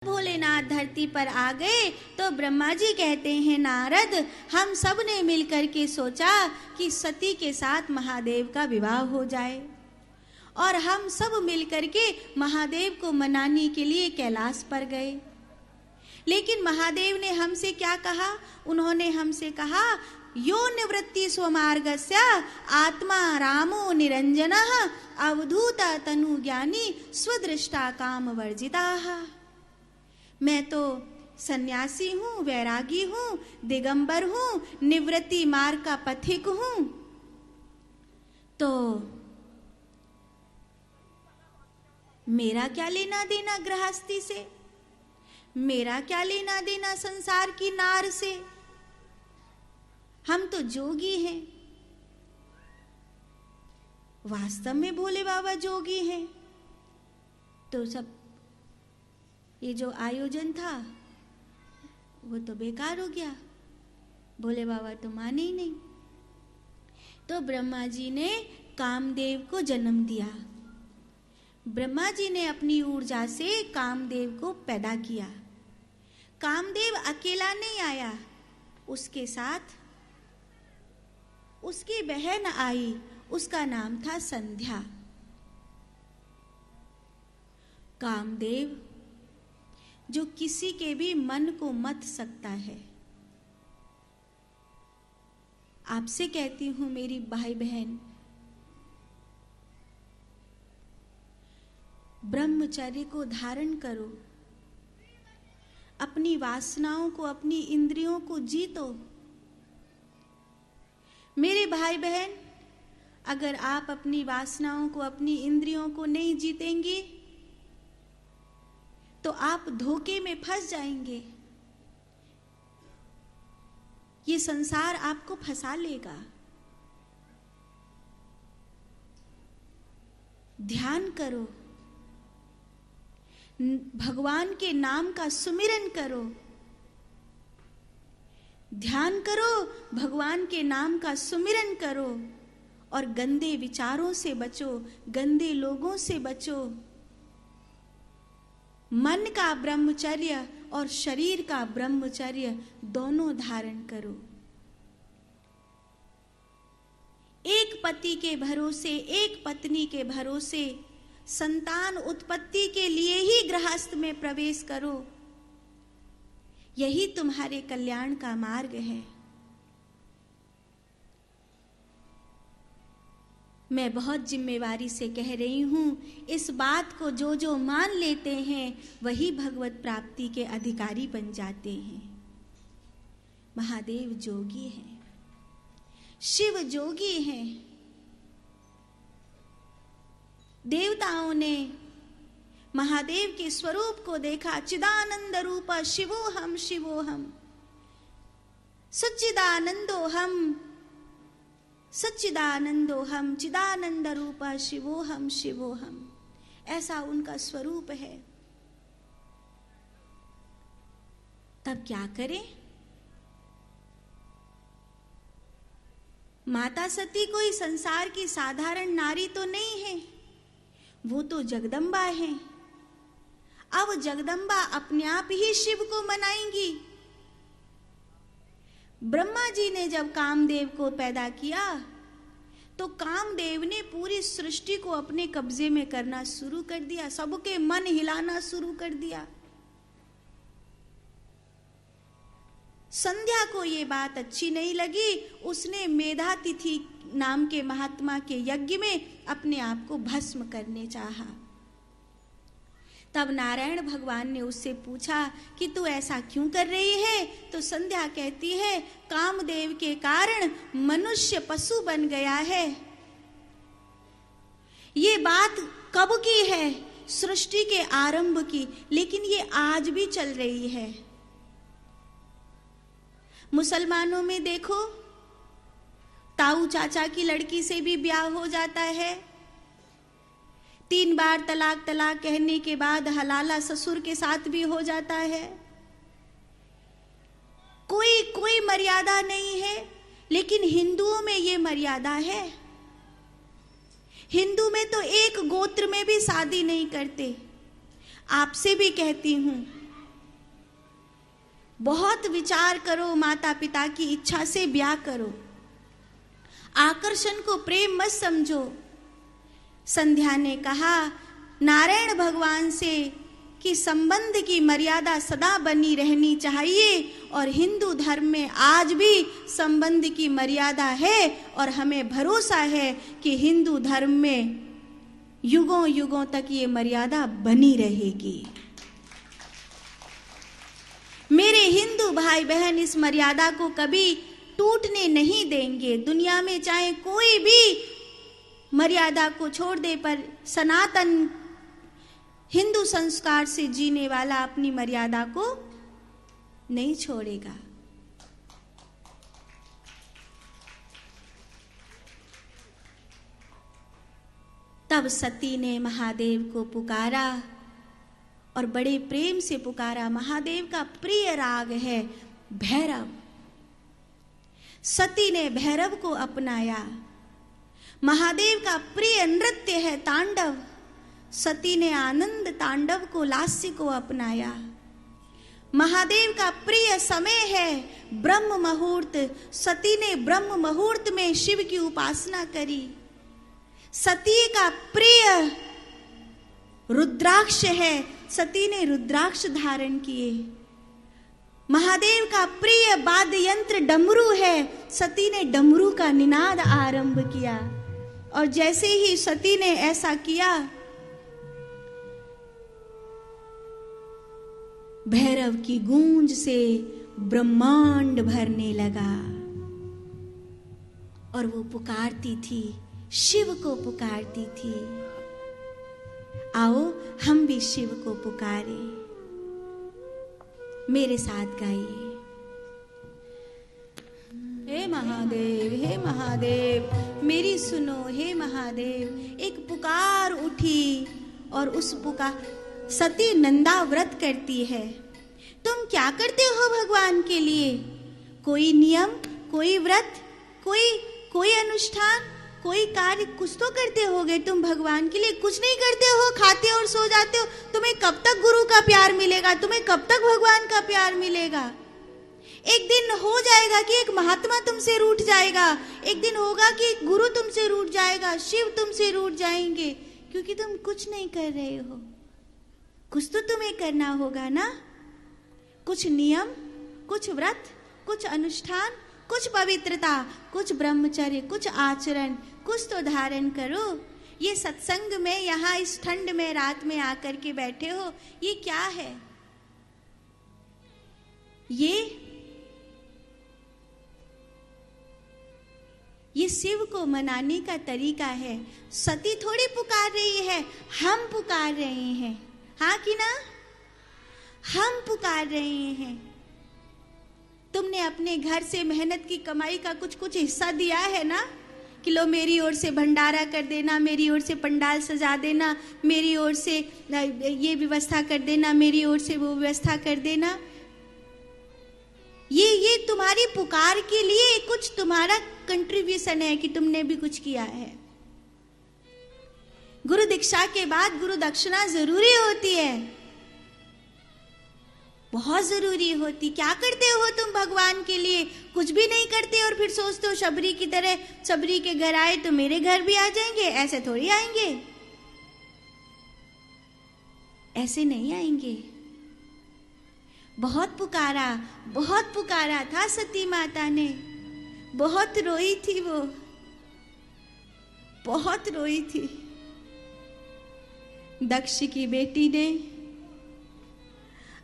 भोलेनाथ धरती पर आ गए तो ब्रह्मा जी कहते हैं, नारद, हम सब ने मिलकर के सोचा कि सती के साथ महादेव का विवाह हो जाए और हम सब मिलकर के महादेव को मनाने के लिए कैलाश पर गए। लेकिन महादेव ने हमसे क्या कहा? उन्होंने हमसे कहा, यो निवृत्ति स्वमार्गस्य आत्मा रामो निरंजनः अवधूत तनु ज्ञानी स्वदृष्टा काम वर्जिताः। मैं तो सन्यासी हूँ, वैरागी हूँ, दिगंबर हूँ, निवृत्ति मार्ग का पथिक हूँ। तो मेरा क्या लेना देना गृहस्थी से? मेरा क्या लेना देना संसार की नार से? हम तो जोगी हैं। वास्तव में भोले बाबा जोगी हैं। तो सब ये जो आयोजन था वो तो बेकार हो गया, भोले बाबा तो माने ही नहीं। तो ब्रह्मा जी ने कामदेव को जन्म दिया। ब्रह्मा जी ने अपनी ऊर्जा से कामदेव को पैदा किया। कामदेव अकेला नहीं आया, उसके साथ उसकी बहन आई, उसका नाम था संध्या। कामदेव जो किसी के भी मन को मथ सकता है। आपसे कहती हूं मेरी भाई बहन, ब्रह्मचर्य को धारण करो, अपनी वासनाओं को, अपनी इंद्रियों को जीतो। मेरे भाई बहन, अगर आप अपनी वासनाओं को, अपनी इंद्रियों को नहीं जीतेंगे तो आप धोखे में फंस जाएंगे। ये संसार आपको फंसा लेगा। ध्यान करो, भगवान के नाम का सुमिरन करो, ध्यान करो, भगवान के नाम का सुमिरन करो और गंदे विचारों से बचो, गंदे लोगों से बचो। मन का ब्रह्मचर्य और शरीर का ब्रह्मचर्य दोनों धारण करो। एक पति के भरोसे, एक पत्नी के भरोसे संतान उत्पत्ति के लिए ही गृहस्थ में प्रवेश करो। यही तुम्हारे कल्याण का मार्ग है। मैं बहुत जिम्मेवारी से कह रही हूं, इस बात को जो जो मान लेते हैं वही भगवत प्राप्ति के अधिकारी बन जाते हैं। महादेव जोगी हैं, शिव जोगी हैं। देवताओं ने महादेव के स्वरूप को देखा, चिदानंद रूप शिवोहम शिवोहम, सच्चिदानंदोहम सच्चिदानंदोहम, चिदानंद रूप शिवोहम शिवोहम, ऐसा उनका स्वरूप है। तब क्या करें? माता सती कोई संसार की साधारण नारी तो नहीं है, वो तो जगदम्बा है। अब जगदम्बा अपने आप ही शिव को मनाएंगी। ब्रह्मा जी ने जब कामदेव को पैदा किया तो कामदेव ने पूरी सृष्टि को अपने कब्जे में करना शुरू कर दिया, सबके मन हिलाना शुरू कर दिया। संध्या को ये बात अच्छी नहीं लगी, उसने मेधातिथि नाम के महात्मा के यज्ञ में अपने आप को भस्म करने चाहा। तब नारायण भगवान ने उससे पूछा कि तू ऐसा क्यों कर रही है? तो संध्या कहती है, कामदेव के कारण मनुष्य पशु बन गया है। ये बात कब की है? सृष्टि के आरंभ की, लेकिन ये आज भी चल रही है। मुसलमानों में देखो, ताऊ चाचा की लड़की से भी ब्याह हो जाता है। 3 बार तलाक तलाक कहने के बाद हलाला ससुर के साथ भी हो जाता है। कोई मर्यादा नहीं है, लेकिन हिंदुओं में ये मर्यादा है। हिंदू में तो एक गोत्र में भी शादी नहीं करते। आपसे भी कहती हूं, बहुत विचार करो, माता पिता की इच्छा से ब्याह करो, आकर्षण को प्रेम मत समझो। संध्या ने कहा नारायण भगवान से कि संबंध की मर्यादा सदा बनी रहनी चाहिए, और हिंदू धर्म में आज भी संबंध की मर्यादा है, और हमें भरोसा है कि हिंदू धर्म में युगों युगों तक ये मर्यादा बनी रहेगी। मेरे हिंदू भाई बहन इस मर्यादा को कभी टूटने नहीं देंगे। दुनिया में चाहे कोई भी मर्यादा को छोड़ दे, पर सनातन हिंदू संस्कार से जीने वाला अपनी मर्यादा को नहीं छोड़ेगा। तब सती ने महादेव को पुकारा और बड़े प्रेम से पुकारा। महादेव का प्रिय राग है भैरव। सती ने भैरव को अपनाया। महादेव का प्रिय नृत्य है तांडव। सती ने आनंद तांडव को, लास्य को अपनाया। महादेव का प्रिय समय है ब्रह्म मुहूर्त। सती ने ब्रह्म मुहूर्त में शिव की उपासना करी। सती का प्रिय रुद्राक्ष है। सती ने रुद्राक्ष धारण किए। महादेव का प्रिय वाद्य यंत्र डमरू है। सती ने डमरू का निनाद आरंभ किया। और जैसे ही सती ने ऐसा किया, भैरव की गूंज से ब्रह्मांड भरने लगा और वो पुकारती थी, शिव को पुकारती थी। आओ हम भी शिव को पुकारे। मेरे साथ गाइए। हे महादेव, हे महादेव, मेरी सुनो हे महादेव। एक पुकार उठी और उस पुकार, सती नंदा व्रत करती है। तुम क्या करते हो भगवान के लिए? कोई नियम, कोई व्रत, कोई अनुष्ठान, कोई कार्य कुछ तो करते होगे तुम भगवान के लिए। कुछ नहीं करते हो, खाते और सो जाते हो। तुम्हें कब तक गुरु का प्यार मिलेगा? तुम्हें कब तक भगवान का प्यार मिलेगा? एक दिन हो जाएगा कि एक महात्मा तुमसे रूठ जाएगा। एक दिन होगा कि गुरु तुमसे रूठ जाएगा, शिव तुमसे रूठ जाएंगे, क्योंकि तुम कुछ नहीं कर रहे हो। कुछ तो तुम्हें करना होगा ना। कुछ नियम, कुछ व्रत, कुछ अनुष्ठान, कुछ पवित्रता, कुछ ब्रह्मचर्य, कुछ आचरण, कुछ तो धारण करो। ये सत्संग में यहाँ इस ठंड में रात में आकर के बैठे हो, ये क्या है? ये शिव को मनाने का तरीका है। सती थोड़ी पुकार रही है, हम पुकार रहे हैं। हाँ कि ना? हम पुकार रहे हैं। तुमने अपने घर से मेहनत की कमाई का कुछ हिस्सा दिया है ना, कि लो मेरी ओर से भंडारा कर देना, मेरी ओर से पंडाल सजा देना, मेरी ओर से ये व्यवस्था कर देना, मेरी ओर से वो व्यवस्था कर देना। ये तुम्हारी पुकार के लिए कुछ तुम्हारा कंट्रीब्यूशन है कि तुमने भी कुछ किया है। गुरु दीक्षा के बाद गुरु दक्षिणा जरूरी होती है, बहुत जरूरी होती। क्या करते हो तुम भगवान के लिए? कुछ भी नहीं करते और फिर सोचते हो शबरी की तरह, शबरी के घर आए तो मेरे घर भी आ जाएंगे। ऐसे थोड़ी आएंगे, ऐसे नहीं आएंगे। बहुत पुकारा था सती माता ने। बहुत रोई थी वो, बहुत रोई थी। दक्ष की बेटी ने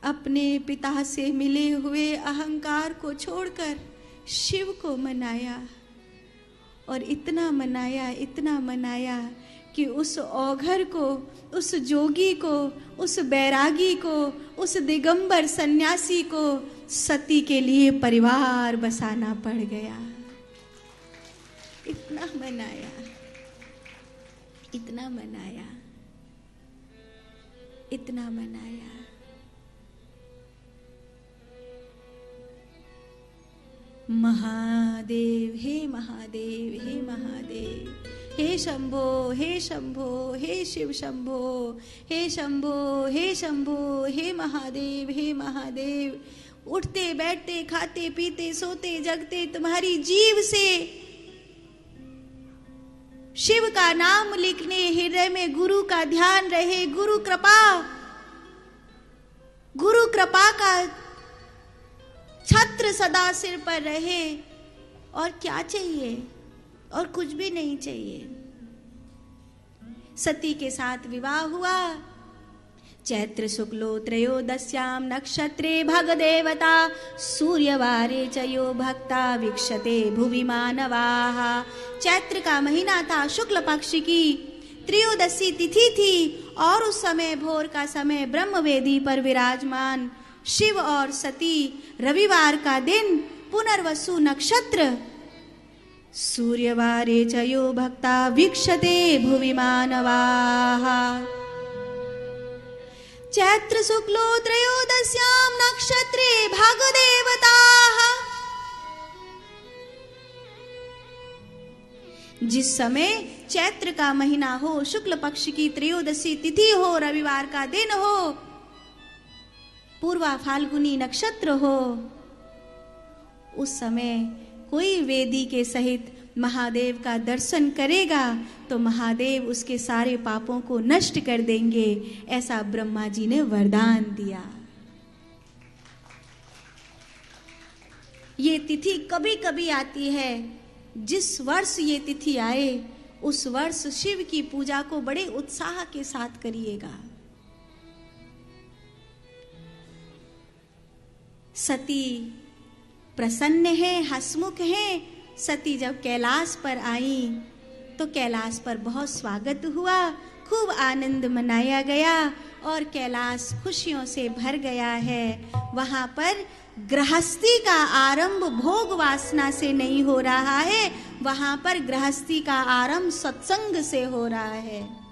अपने पिता से मिले हुए अहंकार को छोड़कर शिव को मनाया, और इतना मनाया कि उस औघर को, उस जोगी को, उस बैरागी को, उस दिगंबर सन्यासी को सती के लिए परिवार बसाना पड़ गया। इतना मनाया, इतना मनाया, इतना मनाया। महादेव, हे महादेव, हे महादेव, हे शंभो हे शंभो, हे शिव शंभो, हे शंभो हे शंभो, हे महादेव हे महादेव। उठते बैठते खाते पीते सोते जगते तुम्हारी जीव से शिव का नाम लिखने, हृदय में गुरु का ध्यान रहे, गुरु कृपा का छत्र सदा सिर पर रहे। और क्या चाहिए? और कुछ भी नहीं चाहिए। सती के साथ विवाह हुआ। चैत्र शुक्लो त्रयोदश्याम नक्षत्रे भगदेवता सूर्यवारे च यो भक्ता वीक्षते भुवि मानवाः। चैत्र का महीना था, शुक्ल पक्ष की त्रयोदशी तिथि थी और उस समय भोर का समय ब्रह्मवेदी पर विराजमान शिव और सती, रविवार का दिन, पुनर्वसु नक्षत्र, सूर्यवारे च यो भक्ता वीक्षते भुवि मानवाः। चैत्र शुक्लो त्रयोदश्याम नक्षत्रे भगदेवताः। जिस समय चैत्र का महीना हो, शुक्ल पक्ष की त्रयोदशी तिथि हो, रविवार का दिन हो, पूर्वा फाल्गुनी नक्षत्र हो, उस समय कोई वेदी के सहित महादेव का दर्शन करेगा तो महादेव उसके सारे पापों को नष्ट कर देंगे, ऐसा ब्रह्मा जी ने वरदान दिया। ये तिथि कभी कभी आती है। जिस वर्ष ये तिथि आए उस वर्ष शिव की पूजा को बड़े उत्साह के साथ करिएगा। सती प्रसन्न है, हंसमुख है। सती जब कैलाश पर आई तो कैलाश पर बहुत स्वागत हुआ, खूब आनंद मनाया गया और कैलाश खुशियों से भर गया है। वहां पर गृहस्थी का आरंभ भोग वासना से नहीं हो रहा है, वहां पर गृहस्थी का आरंभ सत्संग से हो रहा है।